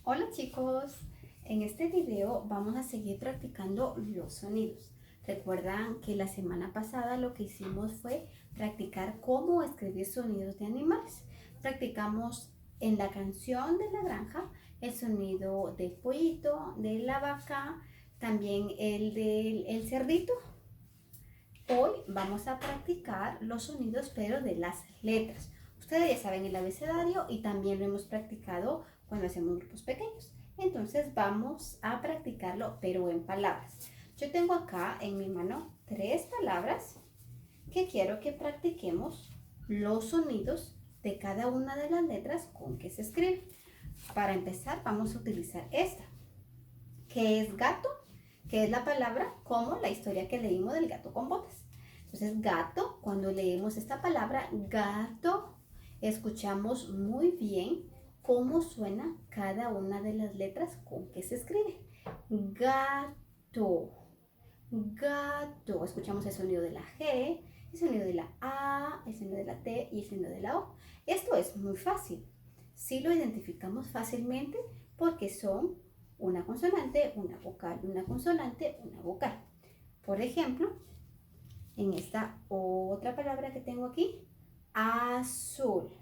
Hola chicos, en este video vamos a seguir practicando los sonidos. Recuerdan que la semana pasada lo que hicimos fue practicar cómo escribir sonidos de animales. Practicamos en la canción de la granja el sonido del pollito, de la vaca, también el del cerdito. Hoy vamos a practicar los sonidos pero de las letras. Ustedes ya saben el abecedario y también lo hemos practicado cuando hacemos grupos pequeños. Entonces vamos a practicarlo pero en palabras. Yo tengo acá en mi mano 3 palabras que quiero que practiquemos los sonidos de cada una de las letras con que se escribe. Para empezar vamos a utilizar esta, que es gato, que es la palabra como la historia que leímos del gato con botas. Entonces, gato, cuando leemos esta palabra, gato, escuchamos muy bien cómo suena cada una de las letras con que se escribe. Gato, gato. Escuchamos el sonido de la G, el sonido de la A, el sonido de la T y el sonido de la O. Esto es muy fácil. Sí lo identificamos fácilmente porque son una consonante, una vocal, una consonante, una vocal. Por ejemplo, en esta otra palabra que tengo aquí, azul,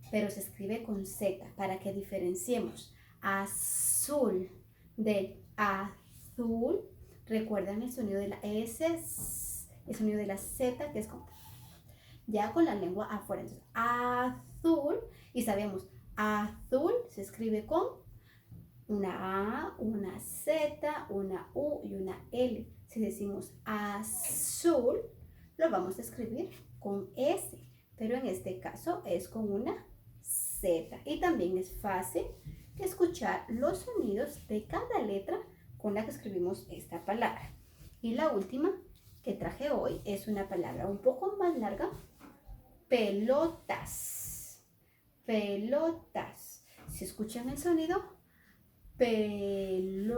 pero se escribe con Z para que diferenciemos azul del azul. Recuerdan el sonido de la S, el sonido de la Z, que es como ya con la lengua afuera. Entonces, azul, y sabemos, azul se escribe con una A, una Z, una U y una L. Si decimos azul, lo vamos a escribir con S, pero en este caso es con una Z. Y también es fácil escuchar los sonidos de cada letra con la que escribimos esta palabra. Y la última que traje hoy es una palabra un poco más larga, pelotas. Pelotas. Si escuchan el sonido, pelotas,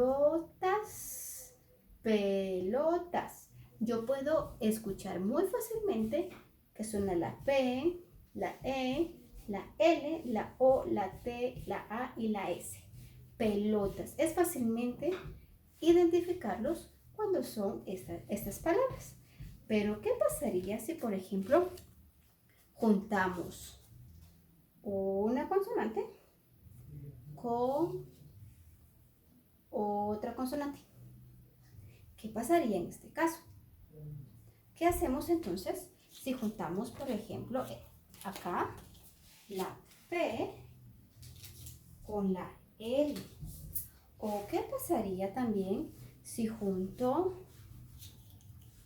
pelotas. Yo puedo escuchar muy fácilmente que suena la P, la E, la L, la O, la T, la A y la S. Pelotas. Es fácilmente identificarlos cuando son estas palabras. Pero, ¿qué pasaría si, por ejemplo, juntamos una consonante con otra consonante? ¿Qué pasaría en este caso? ¿Qué hacemos entonces si juntamos, por ejemplo, acá la P con la L? ¿O qué pasaría también si junto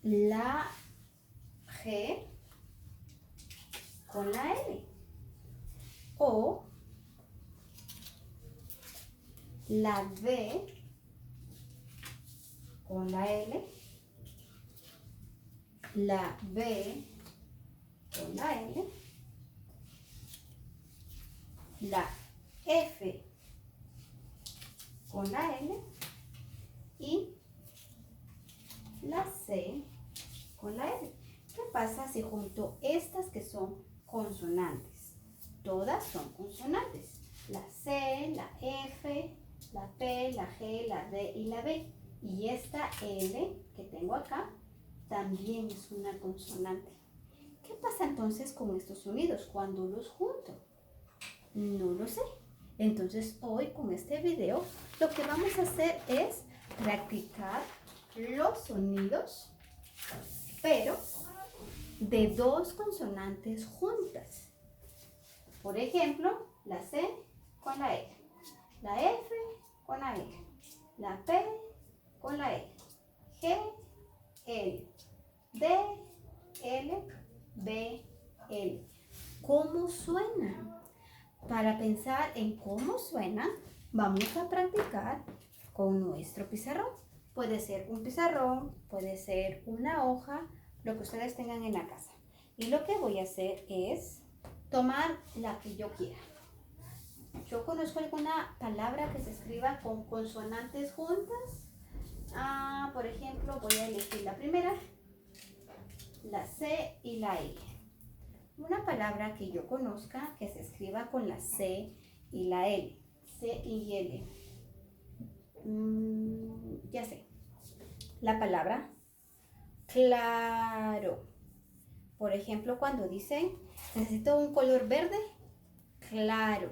la G con la L? ¿O la D con la L, la B con la L, la F con la L y la C con la L? ¿Qué pasa si junto estas que son consonantes? Todas son consonantes. La C, la F, la P, la G, la D y la B. Y esta L que tengo acá también es una consonante. ¿Qué pasa entonces con estos sonidos cuando los junto? No lo sé. Entonces hoy con este video lo que vamos a hacer es practicar los sonidos, pero de dos consonantes juntas. Por ejemplo, la C con la L, la F con la L, la P con la L, G, L, D, L, B, L. ¿Cómo suena? Para pensar en cómo suena, vamos a practicar con nuestro pizarrón. Puede ser un pizarrón, puede ser una hoja, lo que ustedes tengan en la casa. Y lo que voy a hacer es tomar la que yo quiera. Yo conozco alguna palabra que se escriba con consonantes juntas. Por ejemplo, voy a elegir la primera, la C y la L. Una palabra que yo conozca que se escriba con la C y la L. C y L. Ya sé. La palabra claro. Por ejemplo, cuando dicen, necesito un color verde claro.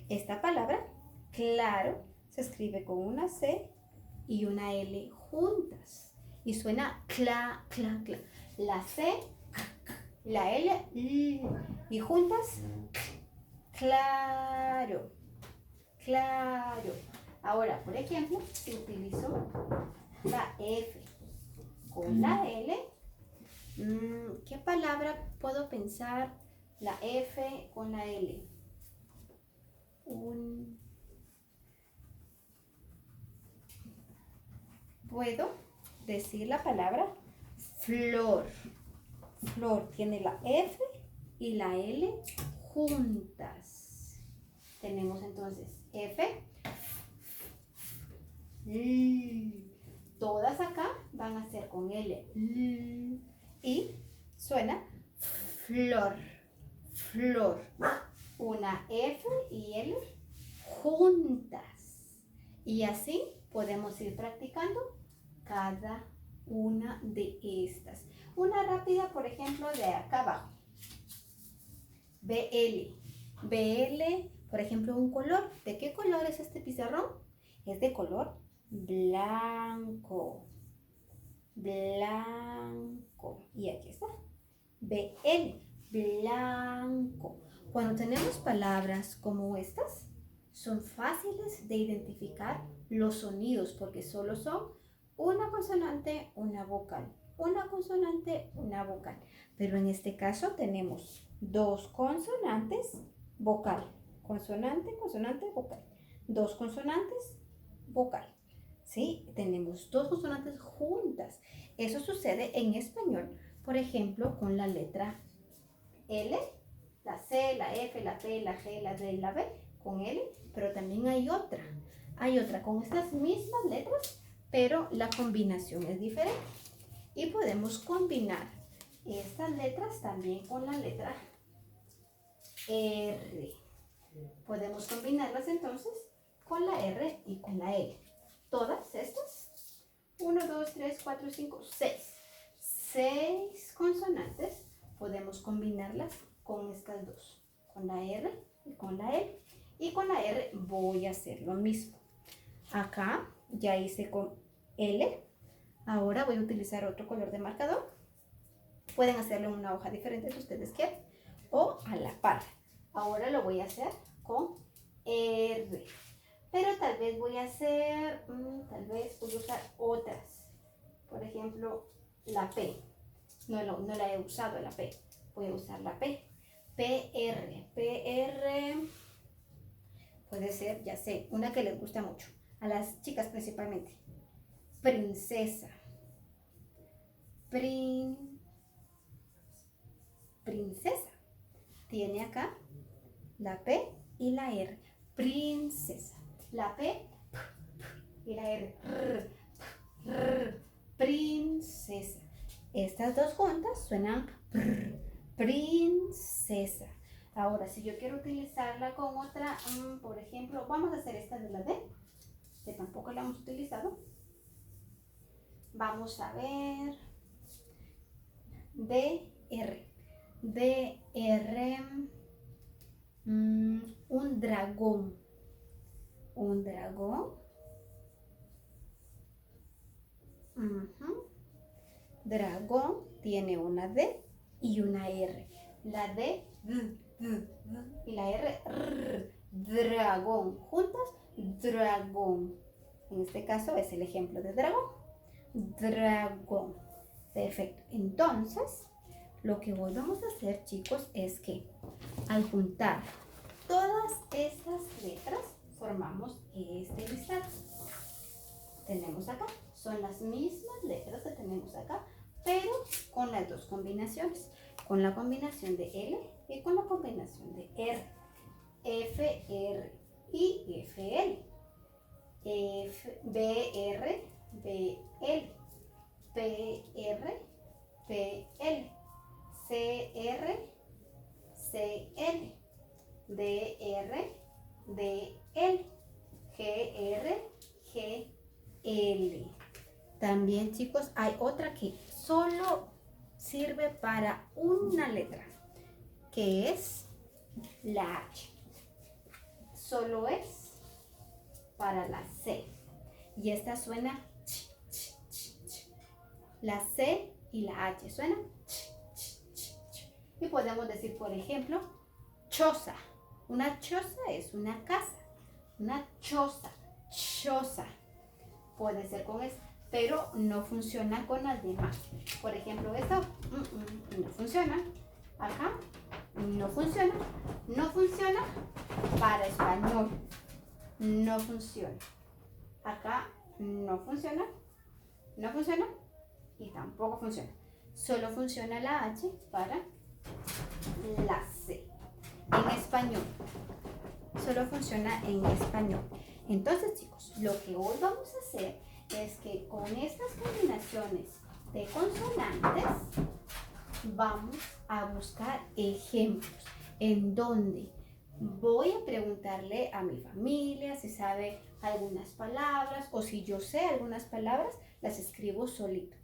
Esta palabra, claro, se escribe con una C y una L juntas. Y suena cla, cla, cla. La C, la L, y juntas, claro, claro. Ahora, por ejemplo, si utilizo la F con la L, ¿qué palabra puedo pensar la F con la L? Puedo decir la palabra flor. Flor tiene la F y la L juntas. Tenemos entonces F. Todas acá van a ser con L. Y suena flor. Flor. Una F y L juntas. Y así podemos ir practicando cada una de estas. Una rápida, por ejemplo, de acá abajo. BL. BL, por ejemplo, un color. ¿De qué color es este pizarrón? Es de color blanco. Blanco. Y aquí está. BL. Blanco. Cuando tenemos palabras como estas, son fáciles de identificar los sonidos porque solo son una consonante, una vocal. Una consonante, una vocal. Pero en este caso tenemos dos consonantes, vocal. Consonante, consonante, vocal. Dos consonantes, vocal. ¿Sí? Tenemos dos consonantes juntas. Eso sucede en español, por ejemplo, con la letra L, la C, la F, la P, la G, la D y la B con L, pero también hay otra. Hay otra con estas mismas letras, pero la combinación es diferente. Y podemos combinar estas letras también con la letra R. Podemos combinarlas entonces con la R y con la L. Todas estas, 1, 2, 3, 4, 5, 6. 6 consonantes podemos combinarlas con estas dos, con la R y con la L. Y con la R voy a hacer lo mismo. Acá ya hice con L. Ahora voy a utilizar otro color de marcador. Pueden hacerlo en una hoja diferente si ustedes quieren o a la par. Ahora lo voy a hacer con R. Pero tal vez voy a hacer, tal vez voy a usar otras. Por ejemplo, la P. No la he usado la P. Voy a usar la P. PR. PR puede ser, ya sé, una que les gusta mucho. A las chicas principalmente. Princesa. Princesa. Tiene acá la P y la R. Princesa. La P y la R. Princesa. Estas dos juntas suenan princesa. Ahora, si yo quiero utilizarla con otra, por ejemplo, vamos a hacer esta de la D, que tampoco la hemos utilizado. Vamos a ver. DR. DR. Un dragón. Un dragón. Dragón tiene una D y una R. La D, y la R, dragón. Juntas, dragón. En este caso es el ejemplo de dragón. Dragón. Perfecto. Entonces, lo que hoy vamos a hacer, chicos, es que al juntar todas estas letras, formamos este listado. Tenemos acá, son las mismas letras que tenemos acá, pero con las dos combinaciones. Con la combinación de L y con la combinación de R. FR y FL. BR, BL. PR, PL. CR, CL. DR, D, L. G, R, G, L. También, chicos, hay otra que solo sirve para una letra, que es la H. Solo es para la C. Y esta suena ch, ch, ch, ch. La C y la H suenan ch, ch, ch, ch. Y podemos decir, por ejemplo, choza. Una choza es una casa. Una choza, choza. Puede ser con eso, pero no funciona con las demás. Por ejemplo, esto no funciona. Acá no funciona. No funciona para español. No funciona. Acá no funciona. No funciona y tampoco funciona. Solo funciona la H para la C. En español. Solo funciona en español. Entonces, chicos, lo que hoy vamos a hacer es que con estas combinaciones de consonantes vamos a buscar ejemplos en donde voy a preguntarle a mi familia si sabe algunas palabras o si yo sé algunas palabras, las escribo solito.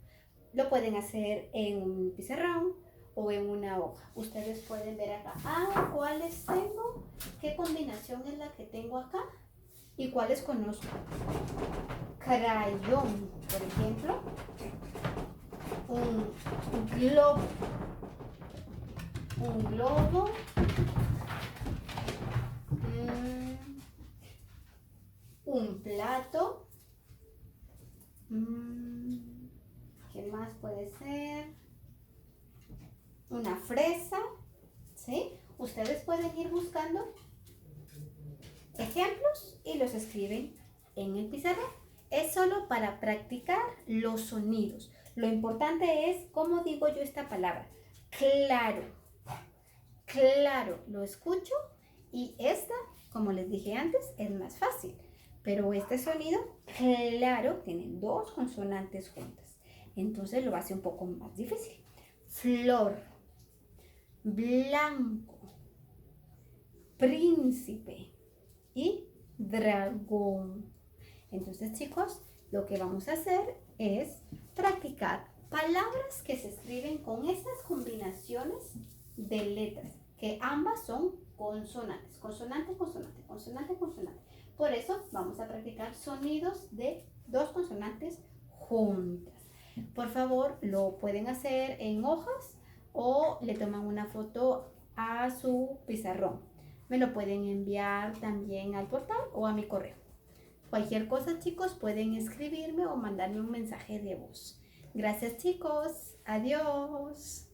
Lo pueden hacer en un pizarrón o en una hoja. Ustedes pueden ver acá, ¿cuáles tengo? ¿Qué combinación es la que tengo acá? ¿Y cuáles conozco? Crayón, por ejemplo. Un globo. Un globo. Un plato. ¿Qué más puede ser? Una fresa. ¿Sí? Ustedes pueden ir buscando ejemplos y los escriben en el pizarrón. Es solo para practicar los sonidos. Lo importante es cómo digo yo esta palabra. Claro. Claro. Lo escucho y esta, como les dije antes, es más fácil. Pero este sonido, claro, tiene dos consonantes juntas. Entonces lo hace un poco más difícil. Flor. Blanco. Príncipe. Y dragón. Entonces, chicos, lo que vamos a hacer es practicar palabras que se escriben con estas combinaciones de letras, que ambas son consonantes. Consonante, consonante, consonante, consonante. Por eso vamos a practicar sonidos de dos consonantes juntas. Por favor, lo pueden hacer en hojas o le toman una foto a su pizarrón. Me lo pueden enviar también al portal o a mi correo. Cualquier cosa, chicos, pueden escribirme o mandarme un mensaje de voz. Gracias, chicos. Adiós.